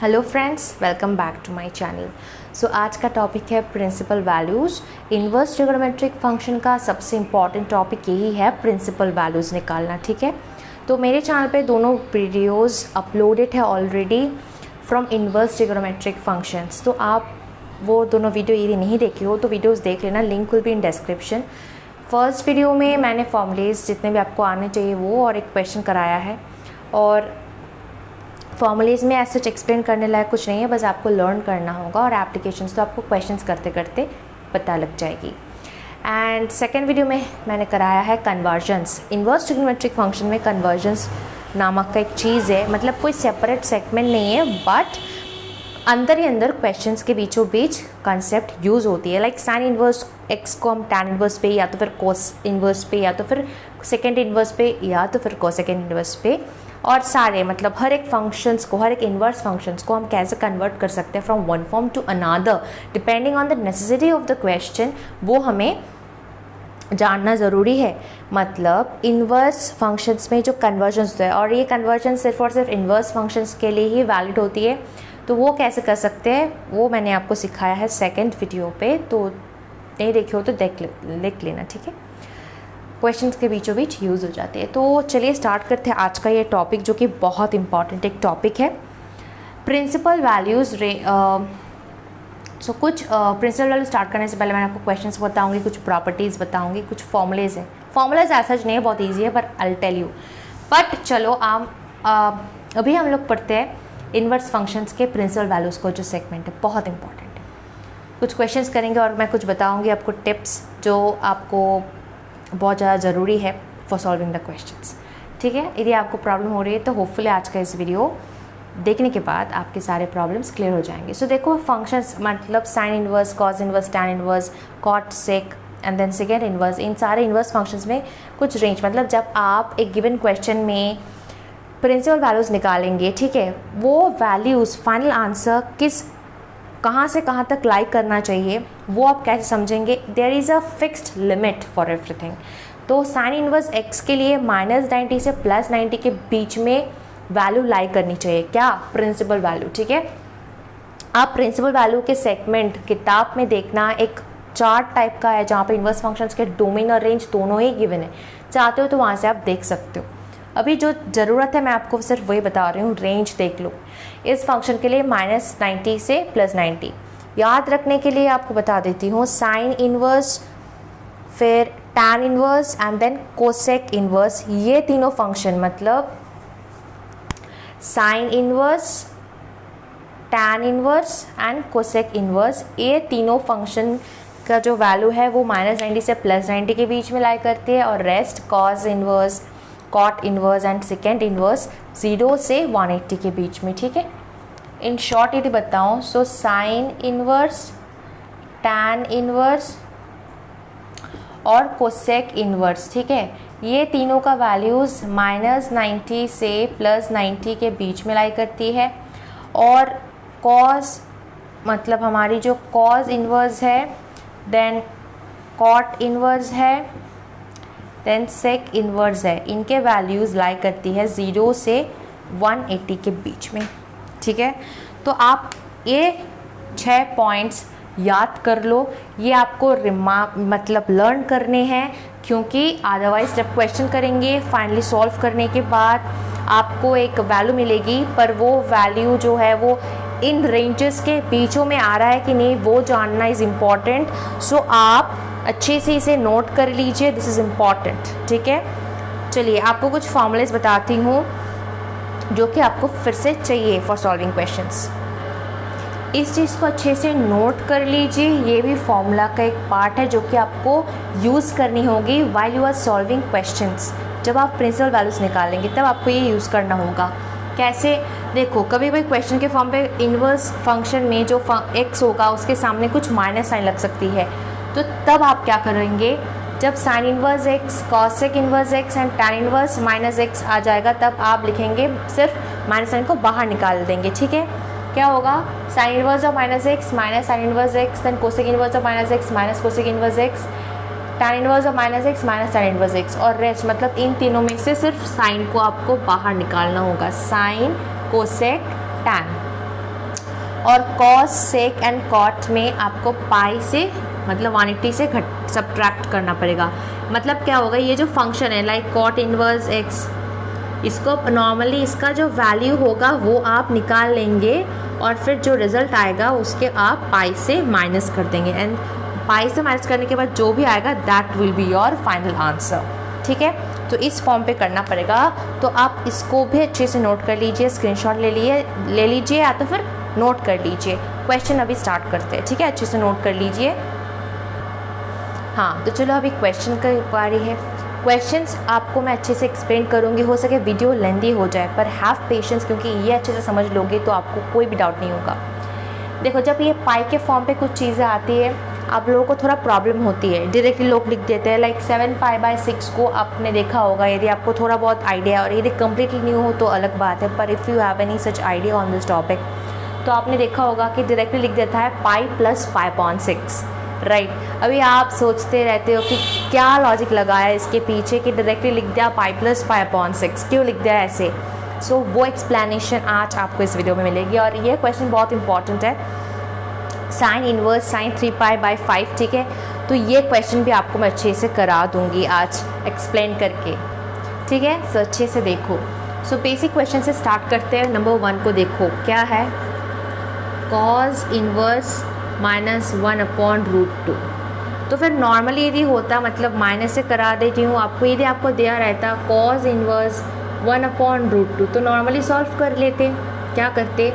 Hello friends, welcome back to my channel. So आज का topic है principal values. Inverse trigonometric function का सबसे इम्पॉर्टेंट टॉपिक यही है, प्रिंसिपल वैल्यूज़ निकालना। ठीक है, तो मेरे चैनल पे दोनों वीडियोस अपलोडेड है already from inverse trigonometric functions. तो आप वो दोनों वीडियो यदि नहीं देखे हो तो वीडियोज़ देख लेना, link will be in description. First video में मैंने फॉर्मूलेज जितने भी आपको आने चाहिए वो और एक क्वेश्चन कराया है, और फॉर्मूलेज में ऐसे एक्सप्लेन करने लायक कुछ नहीं है, बस आपको लर्न करना होगा और एप्लीकेशंस तो आपको क्वेश्चंस करते करते पता लग जाएगी। एंड सेकेंड वीडियो में मैंने कराया है कन्वर्जन्स। इन्वर्स ट्रिग्नोमेट्रिक फंक्शन में कन्वर्जन्स नामक का एक चीज़ है, मतलब कोई सेपरेट सेगमेंट नहीं है, बट अंदर ही अंदर क्वेश्चंस के बीचों बीच कंसेप्ट यूज़ होती है। लाइक साइन इन्वर्स एक्स को हम टैन इन्वर्स पे, या तो फिर कोस इन्वर्स पे, या तो फिर सेकेंड इन्वर्स पे, या तो फिर कोसेकेंड इन्वर्स पे, और सारे मतलब हर एक फंक्शंस को, हर एक इन्वर्स फंक्शंस को हम कैसे कन्वर्ट कर सकते हैं from one form to another depending on the necessity of the question, वो हमें जानना ज़रूरी है। मतलब इन्वर्स फंक्शंस में जो कन्वर्जन्स होता है, और ये कन्वर्जन सिर्फ और सिर्फ इन्वर्स फंक्शंस के लिए ही वैलिड होती है, तो वो कैसे कर सकते हैं वो मैंने आपको सिखाया है सेकेंड वीडियो पे, तो नहीं देखी हो तो देख लेना। ठीक है, क्वेश्चंस के बीचों बीच यूज़ हो जाते हैं। तो चलिए स्टार्ट करते हैं आज का ये टॉपिक, जो कि बहुत इंपॉर्टेंट एक टॉपिक है, प्रिंसिपल वैल्यूज़। कुछ प्रिंसिपल वैल्यू स्टार्ट करने से पहले मैं आपको क्वेश्चंस बताऊंगी, कुछ प्रॉपर्टीज़ बताऊंगी, कुछ फॉर्मूलेज हैं। फॉर्मूलेज ऐसा नहीं है, बहुत ईजी है, पर आई टेल यू। बट चलो अभी हम लोग पढ़ते हैं इन्वर्स फंक्शंस के प्रिंसिपल वैल्यूज़ को, जो सेगमेंट है बहुत इंपॉर्टेंट है। कुछ क्वेश्चंस करेंगे और मैं कुछ बताऊँगी आपको टिप्स, जो आपको बहुत ज़्यादा ज़रूरी है फॉर सॉल्विंग द क्वेश्चंस। ठीक है, यदि आपको प्रॉब्लम हो रही है तो होपफुली आज का इस वीडियो देखने के बाद आपके सारे प्रॉब्लम्स क्लियर हो जाएंगे। सो देखो, फंक्शंस मतलब sine inverse, cos inverse, tan inverse, cot, sec and then second inverse, इन सारे इन्वर्स फंक्शंस में कुछ रेंज, मतलब जब आप एक गिवन क्वेश्चन में प्रिंसिपल वैल्यूज़ निकालेंगे, ठीक है, वो वैल्यूज़ फाइनल आंसर कहाँ से कहाँ तक लाइक करना चाहिए वो आप कैसे समझेंगे। There is a fixed limit for everything. तो साइन इनवर्स एक्स के लिए -90 से +90 के बीच में वैल्यू लाइक करनी चाहिए, क्या, प्रिंसिपल वैल्यू। ठीक है, आप प्रिंसिपल वैल्यू के सेगमेंट किताब में देखना, एक चार्ट टाइप का है जहाँ पे इन्वर्स फंक्शंस के डोमेन और रेंज दोनों ही गिवन है, चाहते हो तो वहाँ से आप देख सकते हो। अभी जो ज़रूरत है मैं आपको सिर्फ वही बता रही हूँ, रेंज देख लो इस फंक्शन के लिए -90 से +90। याद रखने के लिए आपको बता देती हूँ, साइन इन्वर्स, फिर tan inverse and then cosec inverse, ये तीनों फंक्शन, मतलब sine inverse, tan inverse and cosec inverse, ये तीनों फंक्शन का जो वैल्यू है वो -90 से +90 के बीच में लाई करती है, और rest cos inverse, cot inverse and second inverse 0 से 180 के बीच में। ठीक है, इन शॉर्ट यदि बताऊँ, so sine inverse, tan inverse और कोसेक इन्वर्स, ठीक है, ये तीनों का वैल्यूज़ -90 से +90 के बीच में लाई करती है। और कॉस मतलब हमारी जो कॉस इन्वर्स है, देन कॉट इन्वर्स है, देन सेक इन्वर्स है, इनके वैल्यूज़ लाई करती है 0 से 180 के बीच में। ठीक है, तो आप ये 6 पॉइंट्स याद कर लो, ये आपको मतलब लर्न करने हैं, क्योंकि अदरवाइज जब क्वेश्चन करेंगे फाइनली सॉल्व करने के बाद आपको एक वैल्यू मिलेगी, पर वो वैल्यू जो है वो इन रेंजेस के बीचों में आ रहा है कि नहीं, वो जानना इज़ इम्पॉर्टेंट। सो आप अच्छे से इसे नोट कर लीजिए, दिस इज़ इम्पॉर्टेंट। ठीक है, चलिए आपको कुछ फॉर्मूलेज बताती हूँ जो कि आपको फिर से चाहिए फॉर सॉल्विंग क्वेश्चंस। इस चीज़ को अच्छे से नोट कर लीजिए, ये भी फॉर्मूला का एक पार्ट है जो कि आपको यूज़ करनी होगी while you are solving questions. जब आप प्रिंसिपल वैल्यूज़ निकालेंगे तब आपको ये यूज़ करना होगा। कैसे, देखो, कभी कभी क्वेश्चन के फॉर्म पे इन्वर्स फंक्शन में जो एक्स होगा उसके सामने कुछ माइनस साइन लग सकती है, तो तब आप क्या करेंगे, जब sign inverse x, cosec inverse x and tan inverse -x आ जाएगा, तब आप लिखेंगे, सिर्फ माइनस साइन को बाहर निकाल देंगे। ठीक है, क्या होगा, sine inverse of -x minus sine inverse x, then cosec inverse of -x minus cosec inverse x, tan inverse of -x minus tan inverse x, और रेस्ट मतलब इन तीनों में से सिर्फ साइन को आपको बाहर निकालना होगा, साइन, कोसेक, टैन। और कॉस सेक एंड कॉट में आपको पाई से मतलब 180 से सब्ट्रैक्ट करना पड़ेगा। मतलब क्या होगा, ये जो फंक्शन है लाइक कॉट इनवर्स एक्स, इसको नॉर्मली इसका जो वैल्यू होगा वो आप निकाल लेंगे और फिर जो रिज़ल्ट आएगा उसके आप पाई से माइनस कर देंगे एंड पाई से माइनस करने के बाद जो भी आएगा that will be your final answer. ठीक है, तो इस फॉर्म पे करना पड़ेगा। तो आप इसको भी अच्छे से नोट कर लीजिए, स्क्रीनशॉट ले लीजिए या तो फिर नोट कर लीजिए। क्वेश्चन अभी स्टार्ट करते हैं, ठीक है, अच्छे से नोट कर लीजिए। हाँ, तो चलो अभी क्वेश्चन का बारी है। क्वेश्चंस आपको मैं अच्छे से एक्सप्लेन करूँगी, हो सके वीडियो लेंदी हो जाए पर हैव पेशेंस, क्योंकि ये अच्छे से समझ लोगे तो आपको कोई भी डाउट नहीं होगा। देखो, जब ये पाई के फॉर्म पे कुछ चीज़ें आती है आप लोगों को थोड़ा प्रॉब्लम होती है, डायरेक्टली लोग लिख देते हैं लाइक 7π/6 को आपने देखा होगा, यदि आपको थोड़ा बहुत आइडिया और यदि कम्प्लीटली न्यू हो तो अलग बात है, पर if you have any such idea on this topic तो आपने देखा होगा कि डायरेक्टली लिख देता है पाई प्लस π/6, राइट। अभी आप सोचते रहते हो कि क्या लॉजिक लगाया इसके पीछे कि डायरेक्टली लिख दिया पाई प्लस π/6, क्यों लिख दिया ऐसे। सो वो एक्सप्लेनेशन आज आपको इस वीडियो में मिलेगी और ये क्वेश्चन बहुत इंपॉर्टेंट है, साइन इनवर्स साइन 3π/5, ठीक है। तो ये क्वेश्चन भी आपको मैं अच्छे से करा दूंगी आज एक्सप्लेन करके, ठीक है। सो अच्छे से देखो। सो बेसिक क्वेश्चन से स्टार्ट करते हैं। नंबर 1 को देखो, क्या है, कॉज इनवर्स -1/√2। तो फिर नॉर्मली यदि होता मतलब माइनस से करा देती हूँ आपको, यदि आपको दिया रहता कॉज इनवर्स 1/√2 तो नॉर्मली सॉल्व कर लेते। क्या करते,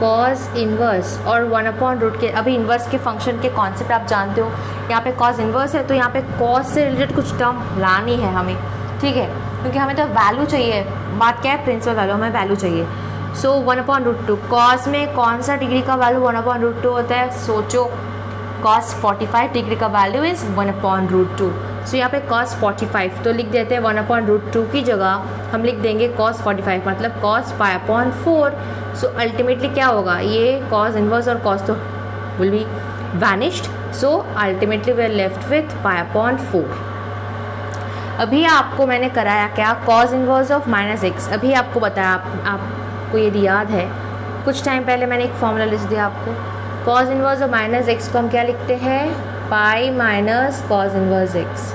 कॉज इनवर्स और 1/√, के अभी इन्वर्स के फंक्शन के कॉन्सेप्ट आप जानते हो। यहाँ पे कॉज इनवर्स है तो यहाँ पे कॉज से रिलेटेड कुछ टर्म लानी है हमें, ठीक है, क्योंकि हमें तो वैल्यू चाहिए। बात क्या है, प्रिंसिपल वैल्यू, हमें वैल्यू चाहिए। सो 1/√2, कॉस में कौन सा डिग्री का वैल्यू 1/√2 होता है, सोचो, कॉस 45 डिग्री का वैल्यू इज़ 1/√2। सो यहाँ पे कॉस 45 तो लिख देते हैं 1/√2 की जगह हम लिख देंगे कॉस 45 मतलब कॉस π/4। सो अल्टीमेटली क्या होगा, ये कॉस इनवर्स और कॉस तो will be vanished. So ultimately we are left with π/4। अभी आपको मैंने कराया क्या, कॉस इनवर्स ऑफ -x। अभी आपको बताया, आपको यदि याद है कुछ टाइम पहले मैंने एक फॉर्मूला लिख दिया आपको, कॉस इनवर्स ऑफ -x को हम क्या लिखते हैं, पाई माइनस कॉस इनवर्स x।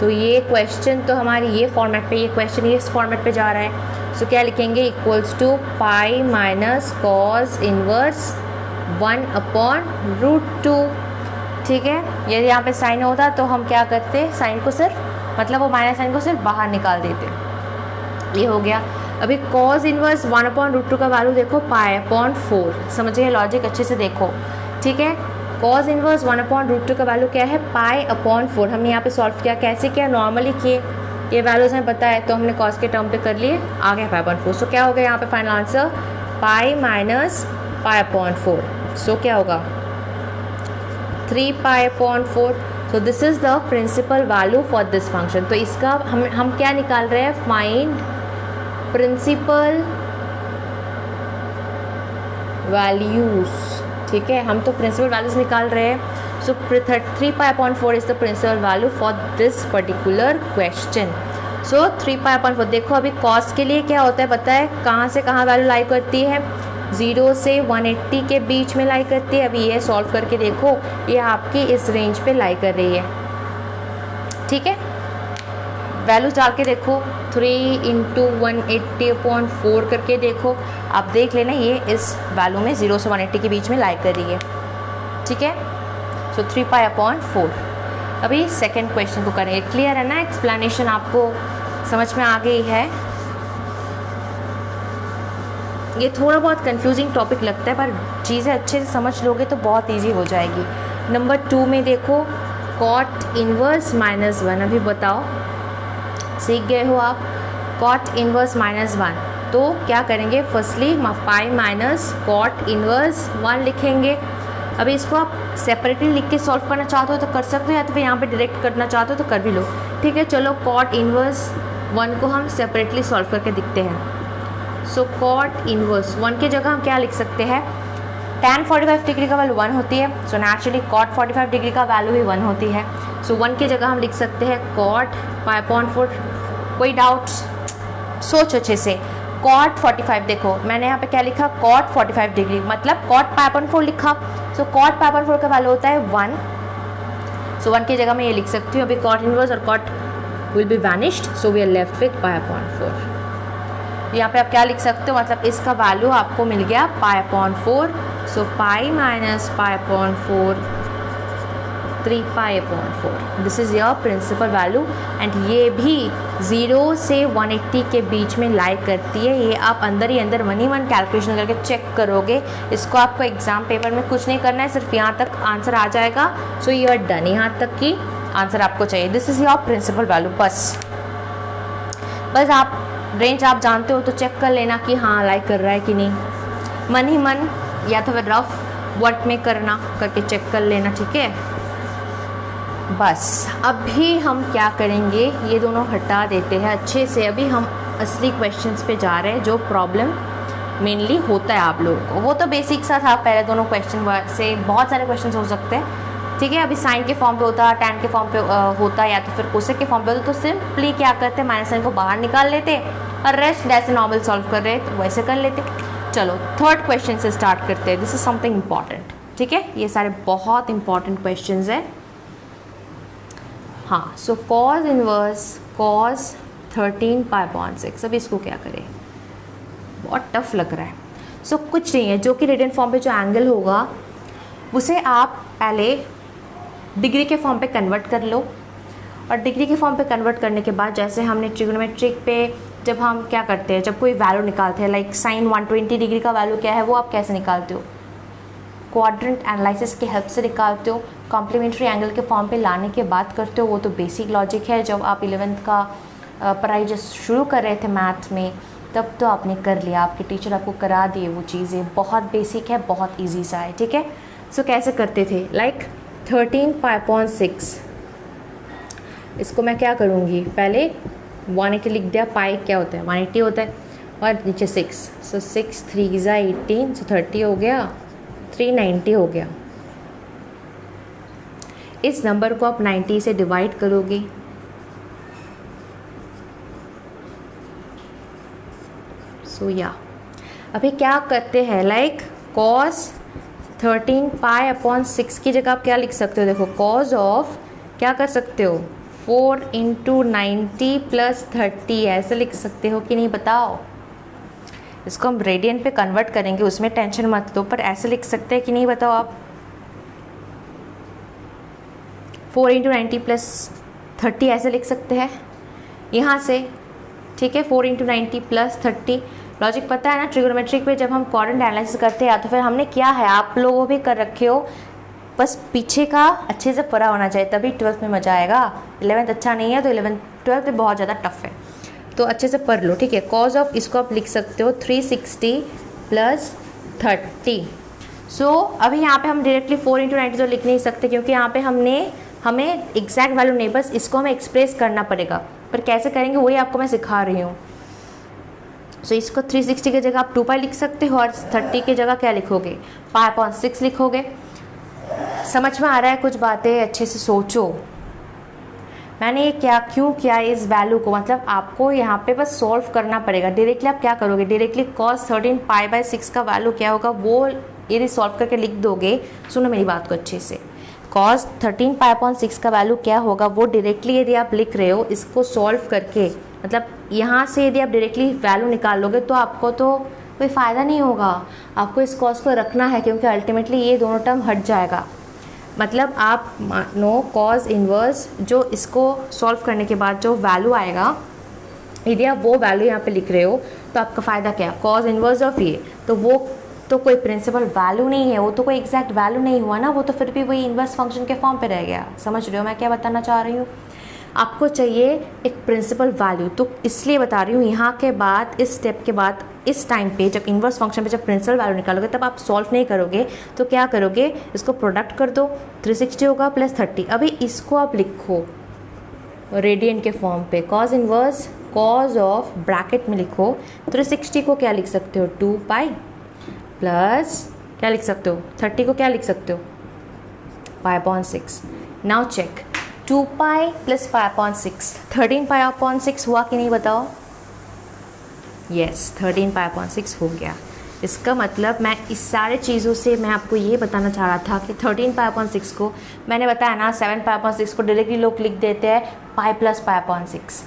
तो ये क्वेश्चन तो हमारी ये फॉर्मेट पे, ये क्वेश्चन इस फॉर्मेट पे जा रहा है। सो क्या लिखेंगे, equals to pi minus cos inverse 1/√2, ठीक है। यदि यहाँ पे साइन होता तो हम क्या करते, साइन को सिर्फ मतलब वो माइनस साइन को सिर्फ बाहर निकाल देते। ये हो गया। अभी कॉस इनवर्स 1/√2 का वैल्यू देखो π/4, समझिए लॉजिक अच्छे से देखो, ठीक है। कॉस इनवर्स 1/√2 का वैल्यू क्या है, π/4। हमने यहाँ पे सॉल्व किया, कैसे किया, नॉर्मली किए, ये वैल्यूज हमें पता है तो हमने कॉस के टर्म पे कर लिए, आ गया π/4। सो क्या हो गया यहाँ पे final answer, pi minus π/4। So क्या होगा 3π/4। So this is the principal value for this function. तो इसका हम क्या निकाल रहे हैं, फाइंड प्रिंसिपल वैल्यूज, ठीक है। हम तो प्रिंसिपल वैल्यूज निकाल रहे हैं। So 3π/4 is the principal value for this particular question. So 3π/4 देखो, अभी कॉस के लिए क्या होता है पता है, कहाँ से कहाँ वैल्यू लाई करती है, 0 से 180 के बीच में लाई करती है। अभी ये सॉल्व करके देखो, ये आपकी इस रेंज पे लाई कर रही है, ठीक है। वैल्यूज डाल के देखो, 3 × 180/4 करके देखो, आप देख लेना ये इस वैल्यू में 0 से 180 के बीच में लाई कर रही है, ठीक है। सो 3π/4। अभी सेकेंड क्वेश्चन को करेंगे, क्लियर है ना, एक्सप्लेनेशन आपको समझ में आ गई है। ये थोड़ा बहुत कंफ्यूजिंग टॉपिक लगता है पर चीज़ें अच्छे से समझ लोगे तो बहुत इजी हो जाएगी। नंबर 2 में देखो, कॉट इनवर्स -1। अभी बताओ, सीख गए हो आप, कॉट इनवर्स -1 तो क्या करेंगे, firstly pi minus cot inverse 1 लिखेंगे। अभी इसको आप सेपरेटली लिख के सॉल्व करना चाहते हो तो कर सकते हो, या तो फिर यहाँ पे डायरेक्ट करना चाहते हो तो कर भी लो, ठीक है। चलो कॉट इनवर्स 1 को हम सेपरेटली सॉल्व करके दिखते हैं। सो कॉट इनवर्स 1 की जगह हम क्या लिख सकते हैं, tan 45 डिग्री का वैल्यू 1 होती है, सो नेचुरली कॉट 45 डिग्री का वैल्यू भी 1 होती है। सो 1 की जगह हम लिख सकते हैं कॉट π/4। कोई डाउट्स, सोच अच्छे से, कॉट 45, देखो मैंने यहाँ पे क्या लिखा, कॉट 45 डिग्री, मतलब कॉट पाई अपॉन 4 लिखा। सो कॉट पाई अपॉन 4 का वैल्यू होता है 1। सो 1 की जगह मैं ये लिख सकती हूँ। अभी कॉट इनवर्स और cot will be vanished, so we are left with pi upon 4। यहाँ पे आप क्या लिख सकते हो, मतलब इसका वैल्यू आपको मिल गया pi upon 4। So pi minus pi upon 4, 3 pi upon 4, this is your principal value. And ये भी 0 से 180 के बीच में लाई करती है। ये आप अंदर ही अंदर 1 ही 1 कैलकुलेशन करके चेक करोगे। इसको आपको एग्जाम पेपर में कुछ नहीं करना है, सिर्फ यहाँ तक आंसर आ जाएगा। सो यू आर डन, यहाँ तक की आंसर आपको चाहिए। This is your principal value. बस आप रेंज आप जानते हो तो चेक कर लेना कि हाँ लाई कर रहा है कि नहीं, मन ही मन या तो फिर रफ वर्ड में करना, करके चेक कर लेना, ठीक है। बस अभी हम क्या करेंगे, ये दोनों हटा देते हैं अच्छे से। अभी हम असली क्वेश्चंस पे जा रहे हैं, जो प्रॉब्लम मेनली होता है आप लोगों को। वो तो बेसिक सा था, पहले दोनों क्वेश्चन से बहुत सारे क्वेश्चन हो सकते हैं, ठीक है। अभी साइन के फॉर्म पे होता, टैन के फॉर्म पे होता, या तो फिर कोसेक के फॉर्म पे होता, तो सिंपली क्या करते हैं, माइनस साइन को बाहर निकाल लेते और रेस्ट जैसे नॉर्मल सॉल्व कर रहे तो वैसे कर लेते। चलो थर्ड क्वेश्चन से स्टार्ट करते हैं। दिस इज समथिंग इम्पॉर्टेंट, ठीक है। ये सारे बहुत इंपॉर्टेंट क्वेश्चन हैं। हाँ, so cos inverse cos 13 pi upon 6। अब इसको क्या करें, बहुत टफ लग रहा है। सो कुछ नहीं है, जो कि रेडियन फॉर्म पे जो एंगल होगा उसे आप पहले डिग्री के फॉर्म पे कन्वर्ट कर लो। और डिग्री के फॉर्म पे कन्वर्ट करने के बाद, जैसे हमने ट्रिग्नोमेट्रिक पे जब हम क्या करते हैं, जब कोई वैल्यू निकालते हैं, लाइक साइन 120 डिग्री का वैल्यू क्या है, वो आप कैसे निकालते हो, क्वाड्रेंट एनालिसिस की हेल्प से निकालते हो। कॉम्प्लीमेंट्री एंगल के फॉर्म पे लाने के बाद करते हो, वो तो बेसिक लॉजिक है। जब आप 11th का पढ़ाई जो शुरू कर रहे थे मैथ में, तब तो आपने कर लिया, आपके टीचर आपको करा दिए वो चीज़ें। बहुत बेसिक है, बहुत ईजी सा है, ठीक है। सो कैसे करते थे, लाइक 13 पाई अपॉन 6, इसको मैं क्या करूँगी, पहले 180 लिख दिया। पाई क्या होता है, 180 होता है, और नीचे 6। सो 6 3 ज़ा 18, सो 30 हो गया, 390 हो गया। इस नंबर को आप 90 से डिवाइड करोगे, सो या अभी क्या करते हैं, लाइक कॉस 13 पाई अपॉन 6 की जगह आप क्या लिख सकते हो, देखो कॉज ऑफ क्या कर सकते हो, 4 इंटू 90 प्लस 30, ऐसे लिख सकते हो कि नहीं, बताओ। इसको हम रेडियन पे कन्वर्ट करेंगे, उसमें टेंशन मत लो, पर ऐसे लिख सकते हैं कि नहीं, बताओ आप। 4 इंटू 90 प्लस 30 ऐसे लिख सकते हैं यहाँ से, ठीक है। 4 इंटू 90 प्लस 30, लॉजिक पता है ना। ट्रिग्नोमेट्रिक पे जब हम क्वाड्रेंट एनालिसिस करते हैं, या तो फिर हमने क्या है, आप लोगों भी कर रखे हो, बस पीछे का अच्छे से पढ़ा होना चाहिए, तभी 12th में मज़ा आएगा। 11th अच्छा नहीं है तो 11th 12th में बहुत ज़्यादा टफ है, तो अच्छे से पढ़ लो, ठीक है। कॉज ऑफ इसको आप लिख सकते हो 360 प्लस 30। सो अभी यहाँ पे हम डायरेक्टली 4 इंटू 90 तो लिख नहीं सकते, क्योंकि यहाँ पे हमें एग्जैक्ट वैल्यू नहीं, बस इसको हमें एक्सप्रेस करना पड़ेगा। पर कैसे करेंगे वही आपको मैं सिखा रही हूँ। सो इसको 360 की जगह आप 2 पाई लिख सकते हो, और 30 की जगह क्या लिखोगे, पाई अपॉन 6 लिखोगे। समझ में आ रहा है कुछ बातें, अच्छे से सोचो। मैंने ये क्यों किया इस वैल्यू को, मतलब आपको यहाँ पे बस सॉल्व करना पड़ेगा। डायरेक्टली आप क्या करोगे, डायरेक्टली cos 13 पाई बाय 6 का वैल्यू क्या होगा वो यदि सॉल्व करके लिख दोगे, सुनो मेरी बात को अच्छे से। cos 13 पाई अपॉन 6 का वैल्यू क्या होगा वो डायरेक्टली यदि आप लिख रहे हो, इसको सॉल्व करके, मतलब यहाँ से यदि आप डायरेक्टली वैल्यू निकाल लोगे तो आपको तो कोई फ़ायदा नहीं होगा। आपको इस cos को रखना है, क्योंकि अल्टीमेटली ये दोनों टर्म हट जाएगा। मतलब आप मानो कॉज इन्वर्स, जो इसको सॉल्व करने के बाद जो वैल्यू आएगा, यदि आप वो वैल्यू यहाँ पे लिख रहे हो तो आपका फ़ायदा क्या, कॉज इन्वर्स ऑफ ये, तो वो तो कोई प्रिंसिपल वैल्यू नहीं है, वो तो कोई एग्जैक्ट वैल्यू नहीं हुआ ना, वो तो फिर भी वही इन्वर्स फंक्शन के फॉर्म पे रह गया। समझ रहे हो मैं क्या बताना चाह रही हूँ। आपको चाहिए एक प्रिंसिपल वैल्यू, तो इसलिए बता रही हूँ यहाँ के बाद, इस स्टेप के बाद, इस टाइम पे जब इन्वर्स फंक्शन पे जब प्रिंसिपल वैल्यू निकालोगे तब आप सॉल्व नहीं करोगे, तो क्या करोगे, इसको प्रोडक्ट कर दो, 360 होगा प्लस 30। अभी इसको आप लिखो रेडियन के फॉर्म पे, cause inverse cause of bracket में लिखो 360 को क्या लिख सकते हो, 2 पाई प्लस क्या लिख सकते हो, 30 को क्या लिख सकते हो, pi upon 6। Now check, 2 pi plus pi upon 6, 13 pi upon 6 हुआ कि नहीं बताओ। यस 13π/6 हो गया। इसका मतलब मैं इस सारे चीज़ों से मैं आपको ये बताना चाह रहा था कि 13π/6 को मैंने बताया ना 7π/6 को डायरेक्टली लोग लिख देते हैं π+π/6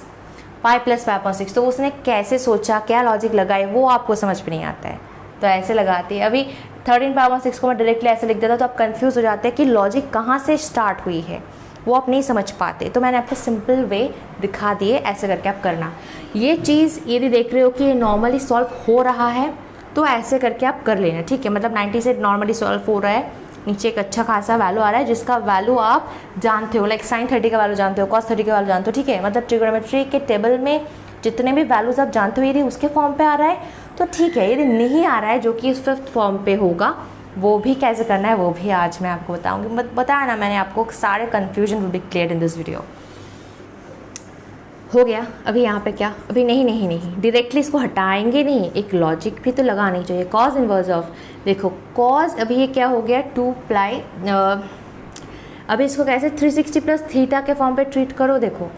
π+π/6। तो उसने कैसे सोचा, क्या लॉजिक लगाए, वो आपको समझ में नहीं आता है, तो ऐसे लगाते हैं। अभी 13π/6 को मैं डायरेक्टली ऐसे लिख देता तो आप कंफ्यूज हो जाते हैं कि लॉजिक कहाँ से स्टार्ट हुई है, वो आप नहीं समझ पाते। तो मैंने आपको सिंपल वे दिखा दिए, ऐसे करके आप करना। ये चीज़ यदि देख रहे हो कि ये नॉर्मली सॉल्व हो रहा है तो ऐसे करके आप कर लेना, ठीक है। मतलब 90 से नॉर्मली सॉल्व हो रहा है, नीचे एक अच्छा खासा वैल्यू आ रहा है जिसका वैल्यू आप जानते हो, लाइक sin 30 का वैल्यू जानते हो, cos 30 का वैल्यू जानते हो, ठीक है। मतलब ट्रिगोनोमेट्री के टेबल में जितने भी वैल्यूज़ आप जानते हो यदि उसके फॉर्म पे आ रहा है तो ठीक है, यदि नहीं आ रहा है जो कि 5th फॉर्म पे होगा वो भी कैसे करना है वो भी आज मैं आपको बताऊँगी। बताया ना मैंने आपको, सारे confusion will be clear in this video. हो गया। अभी यहाँ पे क्या, अभी नहीं डायरेक्टली इसको हटाएंगे नहीं, एक लॉजिक भी तो लगानी चाहिए। कॉज इनवर्स ऑफ, देखो कॉज, अभी ये क्या हो गया 2π, अभी इसको कैसे 360 प्लस थीटा के फॉर्म पे ट्रीट करो। देखो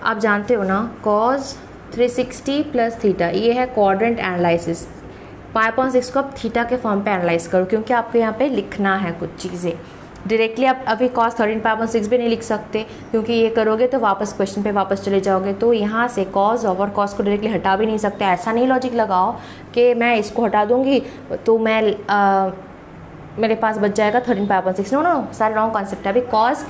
आप जानते हो ना कॉज 360 प्लस थीटा, ये है क्वाड्रेंट एनालिसिस। π/6 को आप थीटा के फॉर्म पे एनालाइज करो, क्योंकि आपको यहाँ पे लिखना है कुछ चीज़ें। डायरेक्टली आप अभी cos 13π/6 भी नहीं लिख सकते, क्योंकि ये करोगे तो वापस क्वेश्चन पे वापस चले जाओगे। तो यहाँ से cos और cos को डायरेक्टली हटा भी नहीं सकते। ऐसा नहीं लॉजिक लगाओ कि मैं इसको हटा दूँगी तो मैं मेरे पास बच जाएगा 13π/6। नो, सारा रॉन्ग कॉन्सेप्ट है। अभी cos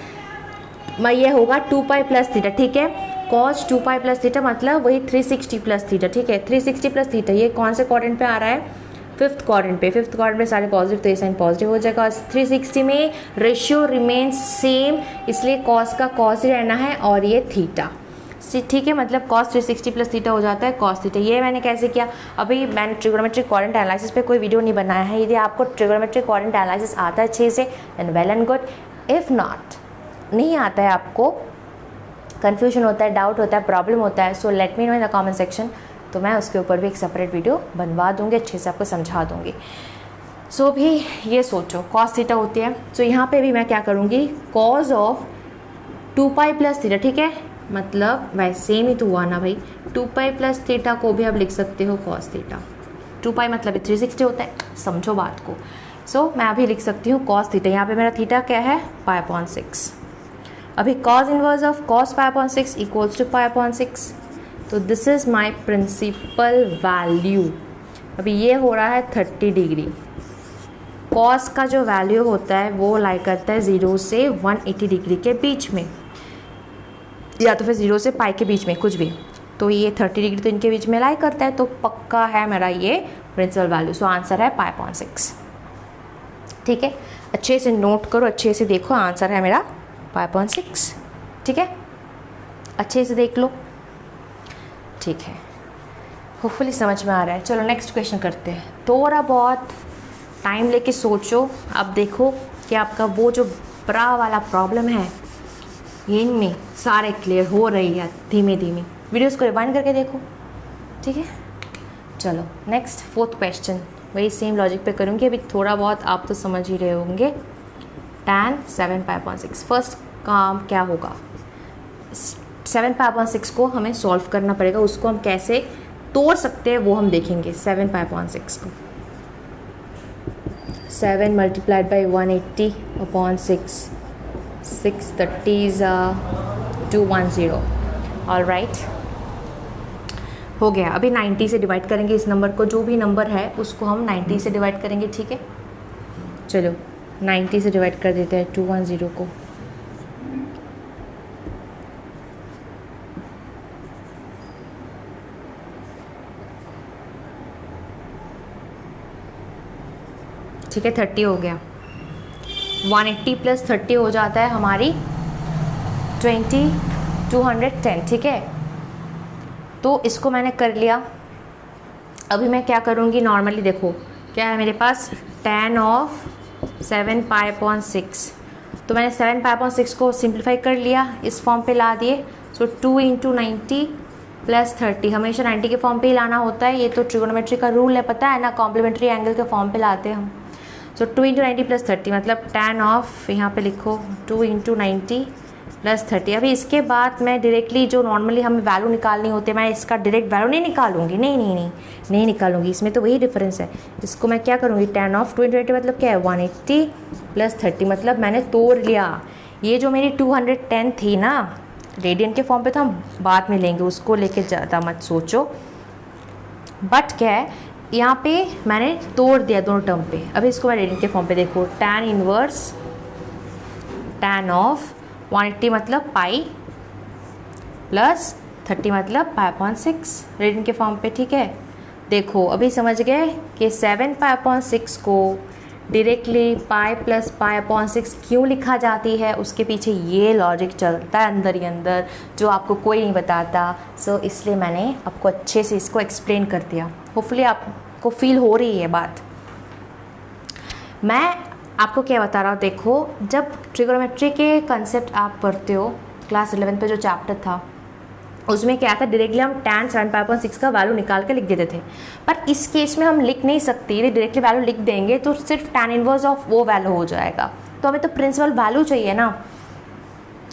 मैं ये होगा 2π प्लस थीटा, ठीक है। cos 2π प्लस थीटा मतलब वही 360 प्लस थीटा, ठीक है। 360 प्लस थीटा ये कौन से क्वाड्रेंट पे आ रहा है, 5th क्वाड्रेंट पे। 5th क्वाड्रेंट पे सारे पॉजिटिव, तो ये साइन पॉजिटिव हो जाएगा। 360 में रेशियो रिमेन्स सेम, इसलिए cos का cos ही रहना है और ये थीटा, ठीक है। मतलब cos 360 प्लस थीटा हो जाता है cos थीटा। ये मैंने कैसे किया, अभी मैंने ट्रिगोनोमेट्रिक क्वाड्रेंट एनालिसिस पे कोई वीडियो नहीं बनाया है। यदि आपको ट्रिगोनोमेट्रिक क्वाड्रेंट एनालिसिस आता है अच्छे से then well and good. If not, नहीं आता है, आपको कन्फ्यूजन होता है, डाउट होता है, प्रॉब्लम होता है, सो let me know in the comment section, तो मैं उसके ऊपर भी एक सेपरेट वीडियो बनवा दूँगी, अच्छे से आपको समझा दूँगी। सो भी ये सोचो cos थीटा होती है, सो यहाँ पे भी मैं क्या करूँगी cos ऑफ 2π प्लस थीटा, ठीक है। मतलब वैसे सेम ही तो हुआ ना भाई, 2π प्लस थीटा को भी आप लिख सकते हो cos थीटा। 2π मतलब 360 होता है, समझो बात को। सो मैं अभी लिख सकती हूँ cos थीटा, यहाँ पे मेरा थीटा क्या है π/6। अभी cos inverse of cos π/6 equals to π/6, तो this is my principal value. अभी ये हो रहा है 30 डिग्री। cos का जो वैल्यू होता है वो लाई करता है 0 से 180 डिग्री के बीच में, या तो फिर 0 से π के बीच में, कुछ भी। तो ये 30 डिग्री तो इनके बीच में लाई करता है, तो पक्का है मेरा ये प्रिंसिपल वैल्यू। सो आंसर है π/6, ठीक है। अच्छे से नोट करो, अच्छे से देखो, आंसर है मेरा π/6, ठीक है। अच्छे से देख लो, ठीक है। होपफुली समझ में आ रहा है। चलो नेक्स्ट क्वेश्चन करते हैं। थोड़ा बहुत टाइम लेके सोचो। अब देखो कि आपका वो जो बड़ा वाला प्रॉब्लम है इनमें सारे क्लियर हो रही है धीमे धीमे। वीडियोस को रिवाइंड करके देखो, ठीक है। चलो नेक्स्ट 4th क्वेश्चन, वही सेम लॉजिक पे करूँगी। अभी थोड़ा बहुत आप तो समझ ही रहे होंगे। tan 7π/6 फर्स्ट काम क्या होगा, 7π/6 को हमें सॉल्व करना पड़ेगा। उसको हम कैसे तोड़ सकते हैं वो हम देखेंगे। 7π/6 को 7 मल्टीप्लाइड बाई 180/6, 630 210। ऑल राइट, हो गया। अभी 90 से डिवाइड करेंगे इस नंबर को, जो भी नंबर है उसको हम 90 से डिवाइड करेंगे, ठीक है। चलो 90 से डिवाइड कर देते हैं 210 को। ठीक है, 30 हो गया। 180 प्लस 30 हो जाता है हमारी 210, ठीक है। तो इसको मैंने कर लिया। अभी मैं क्या करूँगी, नॉर्मली देखो क्या है मेरे पास, tan ऑफ 7π/6। तो मैंने 7π/6 को सिंप्लीफाई कर लिया, इस फॉर्म पे ला दिए। सो 2 × 90 प्लस 30, हमेशा 90 के फॉर्म पे ही लाना होता है। ये तो ट्रिगोनोमेट्री का रूल है, पता है ना, कॉम्प्लीमेंट्री एंगल के फॉर्म पे लाते हैं हम। सो 2 × 90 प्लस 30 मतलब tan ऑफ, यहाँ पे लिखो 2 × 90 प्लस 30। अभी इसके बाद मैं डायरेक्टली जो नॉर्मली हमें वैल्यू निकालनी होती है, मैं इसका डायरेक्ट वैल्यू नहीं निकालूंगी, नहीं निकालूंगी, इसमें तो वही डिफरेंस है। इसको मैं क्या करूँगी, tan ऑफ 220 मतलब क्या है 180 प्लस 30, मतलब मैंने तोड़ लिया। ये जो मेरी 210 थी ना रेडियन के फॉर्म पे, तो हम बाद में लेंगे, उसको लेके ज़्यादा मत सोचो। बट क्या है, यहाँ पे मैंने तोड़ दिया दोनों टर्म पे। अभी इसको मैं रेडियन के फॉर्म पे देखो, tan इनवर्स tan ऑफ 180 मतलब पाई प्लस 30 मतलब पाई/6 रेडियन के फॉर्म पे, ठीक है। देखो अभी समझ गए कि 7 पाई/6 को डायरेक्टली पाई प्लस पाई/6 क्यों लिखा जाती है, उसके पीछे ये लॉजिक चलता है अंदर ही अंदर, जो आपको कोई नहीं बताता। सो इसलिए मैंने आपको अच्छे से इसको एक्सप्लेन कर दिया। होपफुली आपको फील हो रही है बात। मैं आपको क्या बता रहा हूँ, देखो जब ट्रिगोनोमेट्री के कंसेप्ट आप पढ़ते हो क्लास 11 पे जो चैप्टर था, उसमें क्या था, डायरेक्टली हम tan 7 पाई/6 का वैल्यू निकाल के लिख देते थे। पर इस केस में हम लिख नहीं सकते, यदि डायरेक्टली वैल्यू लिख देंगे तो सिर्फ tan इनवर्स ऑफ वो वैल्यू हो जाएगा। तो हमें तो प्रिंसिपल वैल्यू चाहिए ना,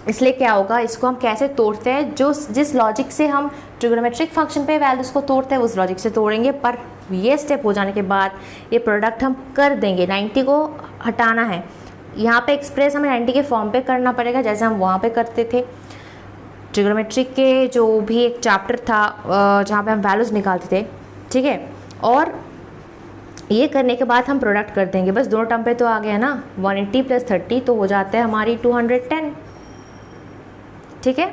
इसलिए क्या होगा, इसको हम कैसे तोड़ते हैं, जो जिस लॉजिक से हम ट्रिगोनोमेट्रिक फंक्शन पे वैल्यूज़ को तोड़ते हैं उस लॉजिक से तोड़ेंगे। पर ये स्टेप हो जाने के बाद ये प्रोडक्ट हम कर देंगे। 90 को हटाना है, यहाँ पे एक्सप्रेस हमें 90 के फॉर्म पे करना पड़ेगा जैसे हम वहाँ पे करते थे। ट्रिगोनोमेट्री के जो भी एक चैप्टर था जहाँ पे हम वैल्यूज़ निकालते थे, ठीक है। और ये करने के बाद हम प्रोडक्ट कर देंगे, बस दोनों टर्म पे तो आ गया ना, 180 प्लस 30 तो हो जाता है हमारी 210, ठीक है।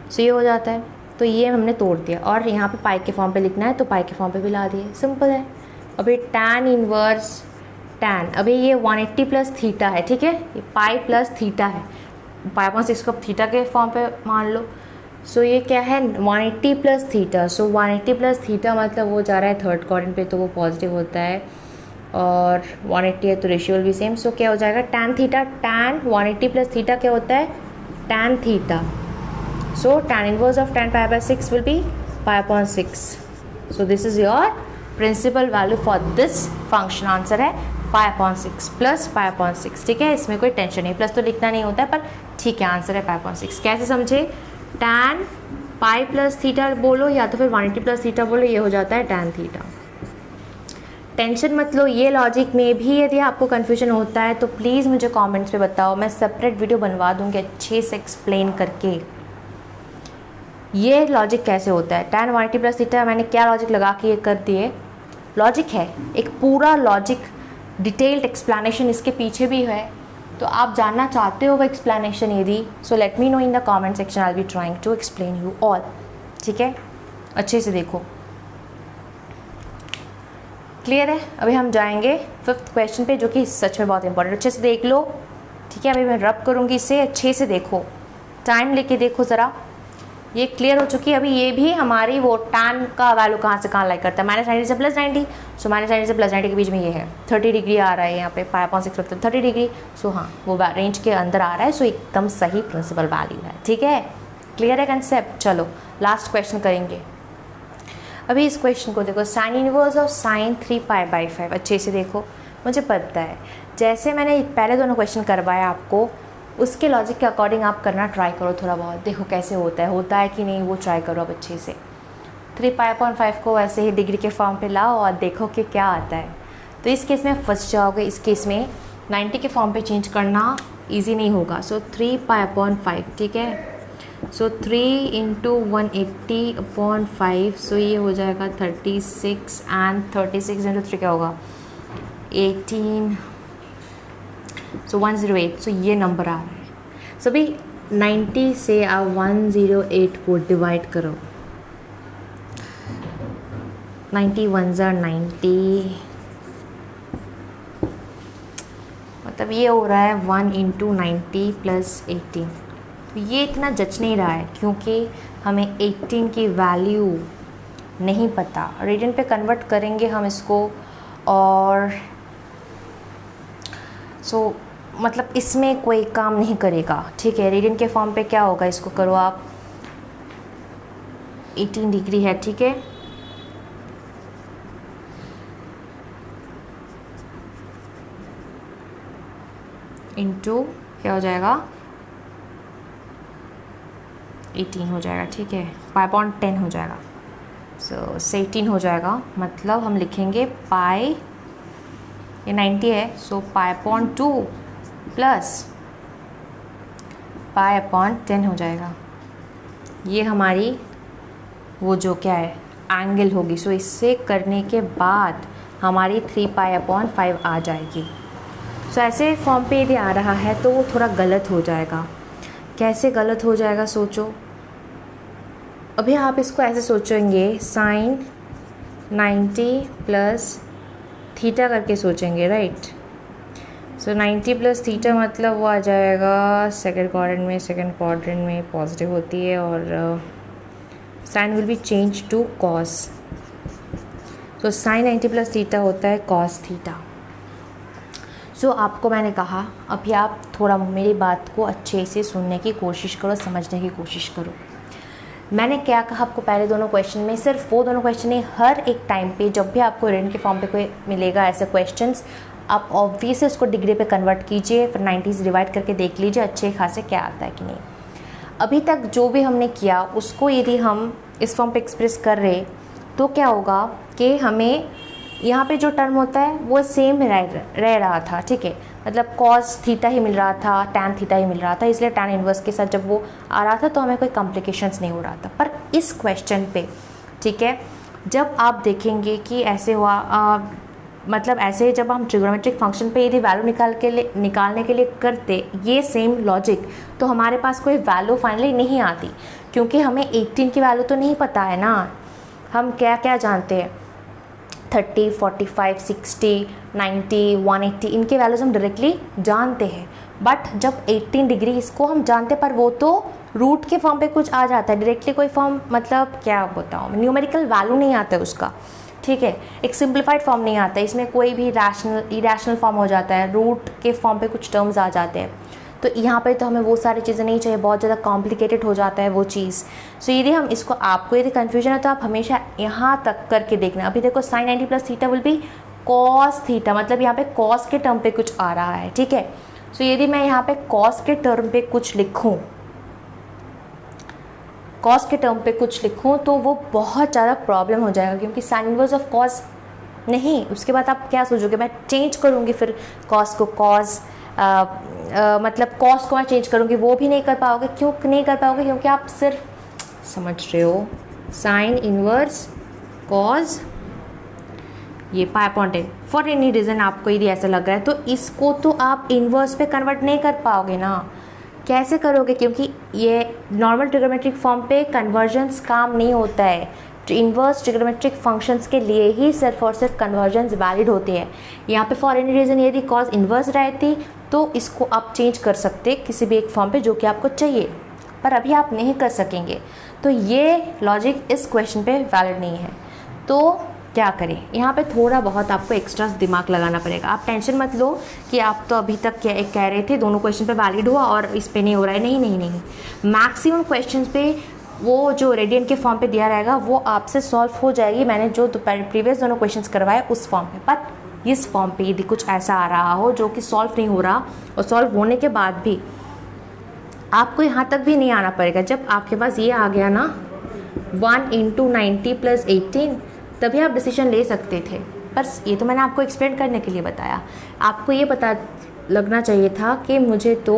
सो ये हो जाता है, तो ये हमने तोड़ दिया। और यहाँ पे पाई के फॉर्म पे लिखना है तो पाई के फॉर्म पे भी ला दिए, सिंपल है। अभी tan इनवर्स tan, अभी ये 180 प्लस थीटा है, ठीक है, ये पाई प्लस थीटा है, पाई/6 को थीटा के फॉर्म पे मान लो। सो ये क्या है 180 प्लस थीटा, सो 180 प्लस थीटा मतलब वो जा रहा है थर्ड क्वाड्रेंट पे, तो वो पॉजिटिव होता है, और 180 है तो रेशियो विल भी सेम। सो क्या हो जाएगा tan theta, tan 180 plus theta क्या होता है tan theta. So tan inverse of tan पाई/6 विल बी पाई/6। So this is your principal value for this function. Answer है पाई/6 प्लस पाई/6, ठीक है। इसमें कोई टेंशन नहीं, प्लस तो लिखना नहीं होता है, पर ठीक है आंसर है पाई/6। कैसे समझे, tan पाई प्लस थीटा बोलो या तो फिर 180 प्लस थीटा बोलो, ये हो जाता है tan थीटा। टेंशन मत लो, ये लॉजिक में भी यदि आपको कन्फ्यूजन होता है तो प्लीज़ मुझे कमेंट्स पे बताओ, मैं सेपरेट वीडियो बनवा दूँगी अच्छे से एक्सप्लेन करके ये लॉजिक कैसे होता है। tan 180 प्लस थीटा मैंने क्या लॉजिक लगा के ये कर दिए, लॉजिक है, एक पूरा लॉजिक डिटेल्ड एक्सप्लेनेशन इसके पीछे भी है। तो आप जानना चाहते हो वो एक्सप्लेनेशन यदि, so let me know in the comment section, I will be trying to explain you all, ठीक है। अच्छे से देखो, क्लियर है। अभी हम जाएंगे 5th क्वेश्चन पे, जो कि सच में बहुत इंपॉर्टेंट, अच्छे से देख लो, ठीक है। अभी मैं रब करूँगी इसे, अच्छे से देखो, टाइम लेके देखो ज़रा, ये क्लियर हो चुकी है। अभी ये भी हमारी वो tan का वैल्यू कहाँ से कहाँ लाइक करता है, -90 से +90, सो -90 से +90 के बीच में ये है 30 डिग्री आ रहा है यहाँ पे, पाई/6 मतलब 30 डिग्री। सो हाँ वो रेंज के अंदर आ रहा है, सो एकदम सही प्रिंसिपल वैल्यू है, ठीक है। क्लियर है कंसेप्ट। चलो लास्ट क्वेश्चन करेंगे। अभी इस क्वेश्चन को देखो, साइन इनवर्स ऑफ sin 3π/5, अच्छे से देखो, मुझे पता है जैसे मैंने पहले दोनों क्वेश्चन करवाया आपको, उसके लॉजिक के अकॉर्डिंग आप करना ट्राई करो थोड़ा बहुत, देखो कैसे होता है कि नहीं, वो ट्राई करो अब अच्छे से। 3π/5 को वैसे ही डिग्री के फॉर्म पे लाओ और देखो कि क्या आता है। तो इस केस में फंस जाओगे, इस केस में 90 के फॉर्म पे चेंज करना इजी नहीं होगा। सो 3π/5, ठीक है। सो 3 × 180/5, सो ये हो जाएगा 36, एंड 36 × 3 क्या होगा 18, सो 108। सो ये नंबर आ रहा है। सो अभी 90 से आप 108 को डिवाइड करो, 90 1s are 90, मतलब ये हो रहा है 1 × 90 + 18। तो ये इतना जच नहीं रहा है क्योंकि हमें 18 की वैल्यू नहीं पता। रेडियन पे कन्वर्ट करेंगे हम इसको, और सो मतलब इसमें कोई काम नहीं करेगा, ठीक है। रेडियन के फॉर्म पे क्या होगा, इसको करो आप, 18 डिग्री है, ठीक है, इनटू क्या हो जाएगा 18 हो जाएगा, ठीक है, पाई अपॉन 10 हो जाएगा। सो 18 हो जाएगा, मतलब हम लिखेंगे पाई, ये 90 है, so pi upon 2 plus pi upon 10 हो जाएगा। ये हमारी वो जो क्या है एंगल होगी। सो इससे करने के बाद हमारी 3 पाई अपॉन 5 आ जाएगी। सो ऐसे फॉर्म पे यदि आ रहा है तो वो थोड़ा गलत हो जाएगा। कैसे गलत हो जाएगा सोचो। अभी आप इसको ऐसे सोचेंगे, साइन 90 प्लस थीटा करके सोचेंगे, राइट। सो 90 प्लस थीटा मतलब वो आ जाएगा सेकंड क्वाड्रेंट में पॉजिटिव होती है और sine will be change to cos. So sine 90 plus theta होता है कॉस थीटा। सो आपको मैंने कहा अभी आप थोड़ा मेरी बात को अच्छे से सुनने की कोशिश करो, समझने की कोशिश करो। मैंने क्या कहा आपको पहले दोनों क्वेश्चन में, सिर्फ वो दोनों क्वेश्चन नहीं, हर एक टाइम पे जब भी आपको रिटन के फॉर्म पे कोई मिलेगा ऐसे क्वेश्चंस, आप ऑब्वियसली उसको डिग्री पे कन्वर्ट कीजिए, फिर 90s डिवाइड करके देख लीजिए अच्छे खासे क्या आता है कि नहीं। अभी तक जो भी हमने किया उसको यदि हम इस फॉर्म पे एक्सप्रेस कर रहे तो क्या होगा कि हमें यहाँ पे जो टर्म होता है वो सेम रह रहा था, ठीक है, मतलब कॉस थीटा ही मिल रहा था, टैन थीटा ही मिल रहा था, इसलिए टैन इन्वर्स के साथ जब वो आ रहा था तो हमें कोई कॉम्प्लिकेशंस नहीं हो रहा था। पर इस क्वेश्चन पे, ठीक है, जब आप देखेंगे कि ऐसे हुआ मतलब ऐसे जब हम ट्रिग्नोमेट्रिक फंक्शन पे यदि वैल्यू निकालने के लिए करते ये सेम लॉजिक, तो हमारे पास कोई वैल्यू फाइनली नहीं आती, क्योंकि हमें 18 की वैल्यू तो नहीं पता है ना। हम क्या क्या जानते हैं, 30, 45, 60, 90, 180 इनके वैल्यूज़ हम डायरेक्टली जानते हैं। बट जब 18 डिग्री इसको हम जानते, पर वो तो रूट के फॉर्म पे कुछ आ जाता है, डायरेक्टली कोई फॉर्म, मतलब क्या बताऊँ, न्यूमेरिकल वैल्यू नहीं आता है उसका, ठीक है, एक सिंप्लीफाइड फॉर्म नहीं आता है, इसमें कोई भी इरेशनल फॉर्म हो जाता है, रूट के फॉर्म पे कुछ टर्म्स आ जाते हैं। तो यहाँ पे तो हमें वो सारी चीज़ें नहीं चाहिए, बहुत ज़्यादा कॉम्प्लिकेटेड हो जाता है वो चीज़। सो यदि हम इसको, आपको यदि कन्फ्यूजन है तो आप हमेशा यहाँ तक करके देखना। अभी देखो sine 90 plus theta will be cos theta, मतलब यहाँ पे कॉस के टर्म पे कुछ आ रहा है, ठीक है। सो यदि मैं यहाँ पे कॉस के टर्म पे कुछ लिखूँ, कॉस के टर्म पे कुछ लिखूँ तो वो बहुत ज़्यादा प्रॉब्लम हो जाएगा, क्योंकि साइन इनवर्स ऑफ कॉस नहीं, उसके बाद आप क्या सोचोगे, मैं चेंज करूँगी फिर कॉस को कॉस, मतलब कॉस को मैं चेंज करूँगी, वो भी नहीं कर पाओगे। क्यों नहीं कर पाओगे, क्योंकि आप सिर्फ समझ रहे हो साइन इनवर्स कॉस ये पाई अपॉन 10, फॉर एनी रीज़न आपको यदि ऐसा लग रहा है तो इसको तो आप इनवर्स पे कन्वर्ट नहीं कर पाओगे ना। कैसे करोगे, क्योंकि ये नॉर्मल ट्रिग्नोमेट्रिक फॉर्म पे कन्वर्जेंस काम नहीं होता है। इन्वर्स ट्रिग्नोमेट्रिक फंक्शंस के लिए ही सिर्फ और सिर्फ कन्वर्जेंस वैलिड होती है। यहाँ पे फॉर एनी रीज़न यदि कॉज इन्वर्स रहती तो इसको आप चेंज कर सकते किसी भी एक फॉर्म पे जो कि आपको चाहिए, पर अभी आप नहीं कर सकेंगे। तो ये लॉजिक इस क्वेश्चन पे वैलिड नहीं है। तो क्या करें, यहाँ पे थोड़ा बहुत आपको एक्स्ट्रा दिमाग लगाना पड़ेगा। आप टेंशन मत लो कि आप तो अभी तक कह रहे थे दोनों क्वेश्चन पे वैलिड हुआ और इस पे नहीं हो रहा है। नहीं नहीं नहीं, मैक्सिमम क्वेश्चंस पे वो जो रेडियंट के फॉर्म पे दिया रहेगा वो आपसे सॉल्व हो जाएगी। मैंने जो प्रीवियस दोनों क्वेश्चंस करवाए उस फॉर्म पे, बट इस फॉर्म पे यदि कुछ ऐसा आ रहा हो जो कि सॉल्व नहीं हो रहा और सॉल्व होने के बाद भी आपको यहाँ तक भी नहीं आना पड़ेगा। जब आपके पास ये आ गया ना 1 × 90 + 18, तभी आप डिसीजन ले सकते थे। पर ये तो मैंने आपको एक्सप्लेन करने के लिए बताया। आपको ये पता लगना चाहिए था कि मुझे तो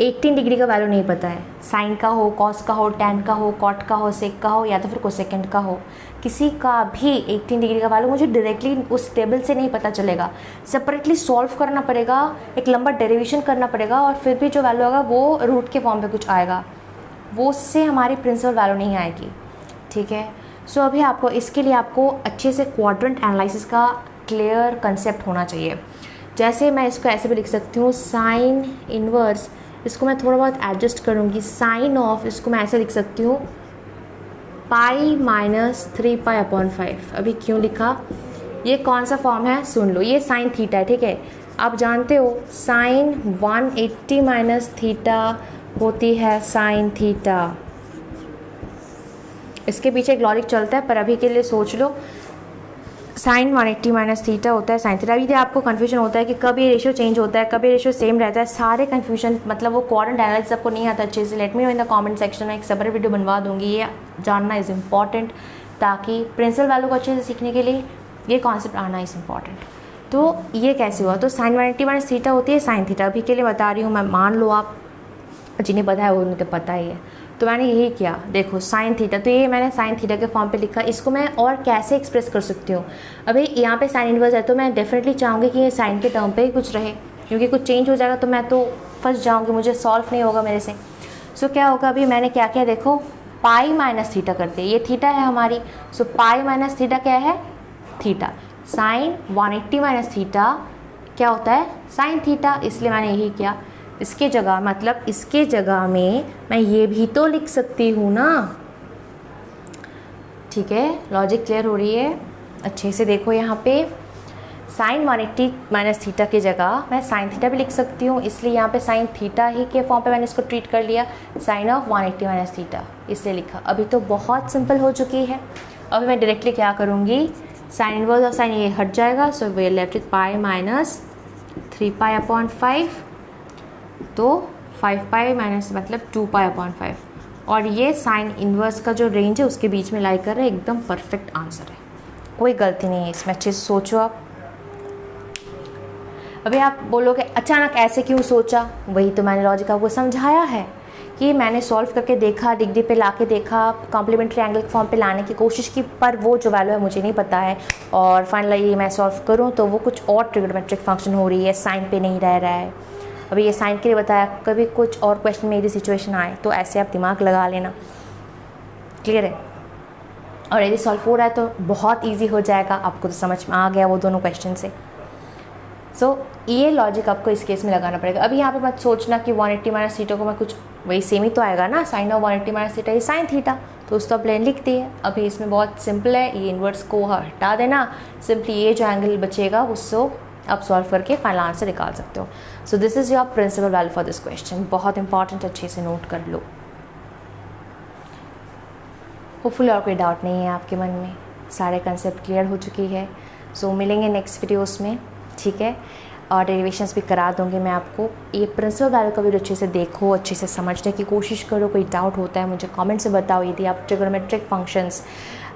18 डिग्री का वैल्यू नहीं पता है, साइन का हो, कॉस का हो, टैन का हो, कॉट का हो, सेक का हो या तो फिर कोसेकेंड का हो, किसी का भी 18 डिग्री का वैल्यू मुझे डायरेक्टली उस टेबल से नहीं पता चलेगा। सेपरेटली सॉल्व करना पड़ेगा, एक लंबा डेरिवेशन करना पड़ेगा और फिर भी जो वैल्यू होगा वो रूट के फॉर्म पे कुछ आएगा, वो उससे हमारी प्रिंसिपल वैल्यू नहीं आएगी। ठीक है, सो अभी आपको इसके लिए आपको अच्छे से क्वाड्रेंट एनालिसिस का क्लियर कंसेप्ट होना चाहिए। जैसे मैं इसको ऐसे भी लिख सकती हूँ, साइन इनवर्स, इसको मैं थोड़ा बहुत एडजस्ट करूँगी, साइन ऑफ, इसको मैं ऐसे लिख सकती हूँ पाई - 3π/5। अभी क्यों लिखा, ये कौन सा फॉर्म है सुन लो, ये साइन थीटा है। ठीक है, आप जानते हो साइन 180 - थीटा होती है साइन थीटा। इसके पीछे एक लॉजिक चलता है, पर अभी के लिए सोच लो साइन 180 माइनस थीटा होता है साइन थीटा। अभी आपको कन्फ्यूजन होता है कि कब ये रेशियो चेंज होता है, कब ये रेशियो सेम रहता है, सारे कन्फ्यूजन मतलब वो क्वाड्रेंट एनालिसिस आपको नहीं आता अच्छे से, late me know in the comment section में, एक सेपरेट वीडियो बनवा दूंगी। ये जानना इज़ इम्पॉर्टेंट, ताकि प्रिंसिपल वैल्यू को अच्छे से सीखने के लिए ये कॉन्सेप्ट आना इज़ इम्पॉर्टेंट। तो ये कैसे हुआ, तो साइन 180 माइनस थीटा होती है साइन थीटा। अभी के लिए बता रही हूँ मैं, मान लो आप जिन्हें पता है वो उन्हें तो पता ही है। तो मैंने यही किया, देखो साइन थीटा, तो ये मैंने साइन थीटा के फॉर्म पे लिखा। इसको मैं और कैसे एक्सप्रेस कर सकती हूँ, अभी यहाँ पे साइन इनवर्स है तो मैं डेफिनेटली चाहूँगी कि ये साइन के टर्म पे ही कुछ रहे, क्योंकि कुछ चेंज हो जाएगा तो मैं तो फंस जाऊँगी, मुझे सॉल्व नहीं होगा मेरे से। सो क्या होगा, अभी मैंने क्या किया, देखो पाई माइनस थीटा कर दिया, ये थीटा है हमारी। सो पाई माइनस थीटा क्या है, थीटा। साइन 180 माइनस थीटा क्या होता है, साइन थीटा, इसलिए मैंने यही किया। इसके जगह मतलब इसके जगह में मैं ये भी तो लिख सकती हूँ ना, ठीक है। लॉजिक क्लियर हो रही है अच्छे से, देखो यहाँ पे साइन 180 माइनस थीटा की जगह मैं साइन थीटा भी लिख सकती हूँ, इसलिए यहाँ पे साइन थीटा ही के फॉर्म पे मैंने इसको ट्रीट कर लिया, साइन ऑफ 180 माइनस थीटा इसलिए लिखा। अभी तो बहुत सिंपल हो चुकी है। अभी मैं डायरेक्टली क्या करूँगी, साइन इनवर्स और साइन ये हट जाएगा, so we left with pi minus 3 pi upon 5, तो 5 पाई माइनस मतलब 2 पाई अपॉन 5, और ये साइन इन्वर्स का जो रेंज है उसके बीच में लाई कर रहा है, एकदम परफेक्ट आंसर है, कोई गलती नहीं है इसमें। अच्छे से सोचो आप। अभी आप बोलोगे अचानक ऐसे क्यों सोचा, वही तो मैंने लॉजिक आपको समझाया है कि मैंने सॉल्व करके देखा, डिग्री पे लाके देखा, कॉम्प्लीमेंट्री एंगल फॉर्म पे लाने की कोशिश की, पर वो जो वैल्यू है मुझे नहीं पता है, और फाइनली मैं सॉल्व करूँ तो वो कुछ और ट्रिग्नोमेट्रिक फंक्शन हो रही है, साइन पे नहीं रह रहा है। अभी ये साइन के लिए बताया, कभी कुछ और क्वेश्चन में यदि सिचुएशन आए तो ऐसे आप दिमाग लगा लेना, क्लियर है। और यदि सॉल्व हो रहा है तो बहुत इजी हो जाएगा, आपको तो समझ में आ गया वो दोनों क्वेश्चन से। सो ये लॉजिक आपको इस केस में लगाना पड़ेगा। अभी यहाँ पे मत सोचना कि 180 माइनस थीटा को मैं कुछ, वही सेम ही तो आएगा ना, साइन ऑफ 180 माइनस थीटा ये साइन थीटा, तो उसको प्लेन लिख दिए। अभी इसमें बहुत सिंपल है, ये इन्वर्स को हटा देना, सिंपली ये जो एंगल बचेगा उसको आप सॉल्व करके फाइनल आंसर निकाल सकते हो। So this is your principal value for this question, बहुत इंपॉर्टेंट, अच्छे से नोट कर लो। होपफुली और कोई डाउट नहीं है आपके मन में, सारे कंसेप्ट क्लियर हो चुकी है। सो मिलेंगे नेक्स्ट वीडियोस में, ठीक है, और डेरिवेशंस भी करा दूँगी मैं आपको। ये प्रिंसिपल वैल्यू का भी अच्छे से देखो, अच्छे से समझने की कोशिश करो, कोई डाउट होता है मुझे कमेंट से बताओ। यदि आप ट्रिग्नोमेट्रिक फंक्शंस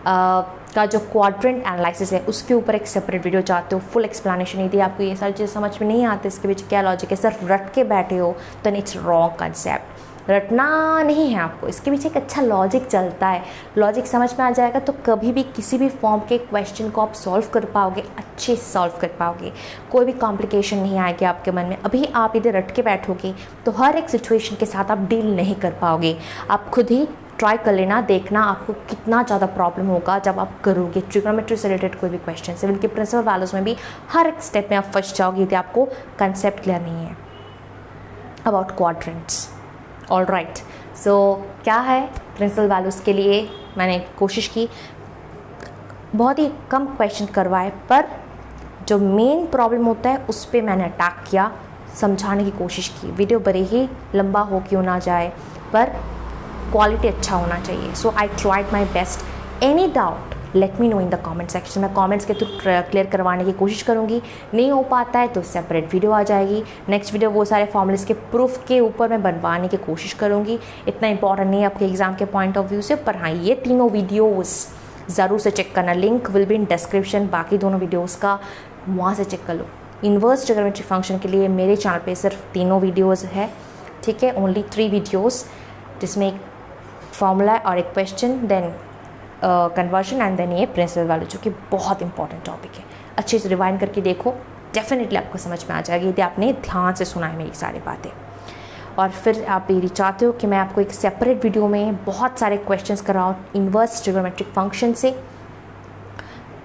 का जो क्वाड्रेंट एनालिसिस है उसके ऊपर एक सेपरेट वीडियो चाहते हो, फुल एक्सप्लेनेशन, यदि आपको ये सारी चीज़ें समझ में नहीं आती इसके पीछे क्या लॉजिक है, सिर्फ रट के बैठे हो, तो इट्स रॉन्ग कंसेप्ट। रटना नहीं है आपको, इसके पीछे एक अच्छा लॉजिक चलता है। लॉजिक समझ में आ जाएगा तो कभी भी किसी भी फॉर्म के क्वेश्चन को आप सॉल्व कर पाओगे, अच्छे से सॉल्व कर पाओगे, कोई भी कॉम्प्लिकेशन नहीं आएगी आपके मन में। अभी आप इधर रट के बैठोगे तो हर एक सिचुएशन के साथ आप डील नहीं कर पाओगे। आप खुद ही ट्राई कर लेना, देखना आपको कितना ज़्यादा प्रॉब्लम होगा जब आप करोगे ट्रिग्नोमेट्री से रिलेटेड कोई भी क्वेश्चन। सिविल के प्रिंसिपल वैल्यूज़ में भी हर एक स्टेप में आप फंस जाओगे यदि आपको कंसेप्ट क्लियर नहीं है अबाउट क्वाड्रेंट्स। ऑल राइट, सो क्या है प्रिंसिपल वैल्यूज़ के लिए मैंने कोशिश की, बहुत ही कम क्वेश्चन करवाए, पर जो मेन प्रॉब्लम होता है उस पर मैंने अटैक किया, समझाने की कोशिश की। वीडियो बड़े ही लंबा हो क्यों ना जाए, पर क्वालिटी अच्छा होना चाहिए। So I tried my best. Any doubt let me know in the comment section, मैं कमेंट्स के थ्रू क्लियर करवाने की कोशिश करूँगी। नहीं हो पाता है तो सेपरेट वीडियो आ जाएगी, नेक्स्ट वीडियो वो सारे फॉर्मूलेस के प्रूफ के ऊपर मैं बनवाने की कोशिश करूँगी। इतना इंपॉर्टेंट नहीं है आपके एग्जाम के पॉइंट ऑफ व्यू से, पर हाँ ये तीनों वीडियोज़ ज़रूर से चेक करना, link will be in description, बाकी दोनों वीडियोज़ का वहाँ से चेक कर लो। इन्वर्स ट्रिग्नोमेट्री फंक्शन के लिए मेरे चैनल पे सिर्फ तीनों वीडियोज़ है, ठीक है, ओनली 3 वीडियोज़, जिसमें एक फॉर्मूला और एक question, then conversion and then ये प्रिंसिपल वैल्यू, जो कि बहुत इंपॉर्टेंट टॉपिक है। अच्छे से रिवाइंड करके देखो, डेफिनेटली आपको समझ में आ जाएगी यदि आपने ध्यान से सुना है मेरी सारी बातें। और फिर आप यदि चाहते हो कि मैं आपको एक सेपरेट वीडियो में बहुत सारे क्वेश्चंस कराऊँ इन्वर्स ट्रिग्नोमेट्रिक फंक्शन से,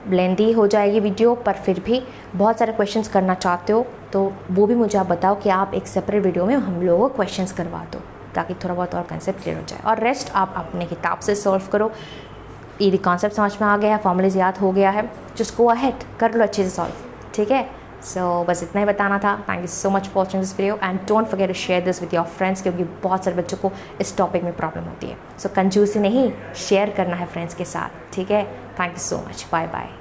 लेंदी हो जाएगी वीडियो, पर फिर भी बहुत सारे क्वेश्चंस करना चाहते हो तो वो भी मुझे आप बताओ कि आप एक सेपरेट वीडियो में हम लोगों को क्वेश्चंस करवा दो, ताकि थोड़ा बहुत और कंसेप्ट क्लियर हो जाए। और रेस्ट आप अपने किताब से सॉल्व करो। यदि कॉन्सेप्ट समझ में आ गया है, फॉर्मूलेज याद हो गया है, जस्ट गो अहेड, कर लो अच्छे से सॉल्व, ठीक है। सो बस इतना ही बताना था। Thank you so much for watching this video and don't forget to share this with your friends, क्योंकि बहुत सारे बच्चों को इस टॉपिक में प्रॉब्लम होती है। सो कंजूसी नहीं, शेयर करना है फ्रेंड्स के साथ, ठीक है। Thank you so much, bye bye.